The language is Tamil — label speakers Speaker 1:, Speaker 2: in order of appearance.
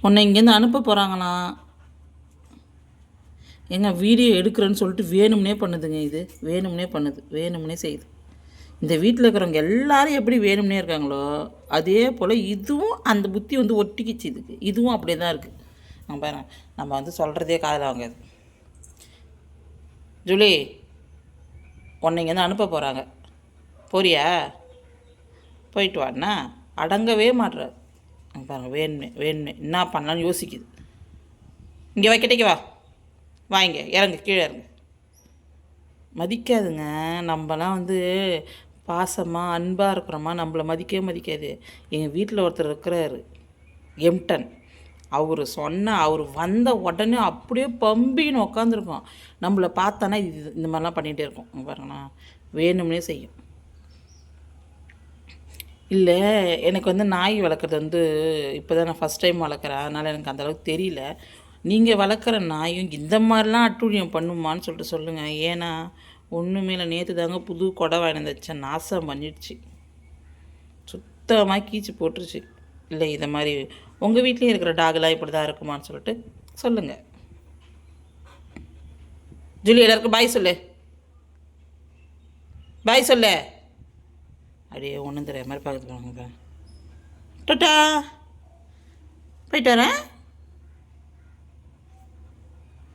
Speaker 1: உன்னை இங்கேருந்து அனுப்ப போகிறாங்களாம். ஏங்க வீடியோ எடுக்கிறேன்னு சொல்லிட்டு வேணும்னே பண்ணுதுங்க. இது வேணும்னே பண்ணுது, வேணும்னே செய்யுது. இந்த வீட்டில் இருக்கிறவங்க எல்லாரும் எப்படி வேணும்னே இருக்காங்களோ அதே போல் இதுவும் அந்த புத்தி வந்து ஒட்டிக்கிச்சு. இதுவும் அப்படியே தான் இருக்குது. நம்ம பாருங்க, நம்ம வந்து சொல்கிறதே காதில் வாங்காது. ஜூலி, உன்னை இங்கேருந்து அனுப்ப போகிறாங்க, போறியா? போயிட்டு வாண்ணா. அடங்கவே மாட்டுறாரு. பாருங்க, வேணுமே வேணுமே என்ன பண்ணலான்னு யோசிக்குது. இங்கே வைக்கிட்டே வா, வாங்க இறங்கு, கீழே இறங்கு. மதிக்காதுங்க. நம்மலாம் வந்து பாசமாக அன்பாக இருக்கிறோமா, நம்மளை மதிக்கவே மதிக்காது. எங்கள் வீட்டில் ஒருத்தர் இருக்கிறாரு, எம்டன். அவர் வந்த உடனே அப்படியே பம்பின்னு உக்காந்துருக்கோம். நம்மளை பார்த்தானா இது இந்த மாதிரிலாம் பண்ணிகிட்டே இருக்கோம். பாருங்கண்ணா, வேணும்னே செய்யும். இல்லை, எனக்கு வந்து நாய் வளர்க்குறது வந்து இப்போ தான் நான் ஃபஸ்ட் டைம் வளர்க்குறேன். அதனால் எனக்கு அந்தளவுக்கு தெரியல. நீங்கள் வளர்க்குற நாயும் இந்த மாதிரிலாம் அட்டூழியம் பண்ணுமான்னு சொல்லிட்டு சொல்லுங்கள். ஏன்னா ஒன்றுமே இல்லை, நேற்று தாங்க புது கொடை வாங்கிட்டு வச்சேன், நாசம் பண்ணிடுச்சு, சுத்தமாக கீச்சு போட்டுருச்சு. இல்லை, இதை மாதிரி உங்கள் வீட்லேயும் இருக்கிற டாக்லாம் இப்படி தான் இருக்குமான்னு சொல்லிட்டு சொல்லுங்கள். ஜூலி, எல்லாருக்கும் பாய் சொல்லு, பாய் சொல்லு. அப்படியே ஒன்றும் தெரியாத மாதிரி பார்க்குறது. டாட்டா, போயிட்டு வரேன்.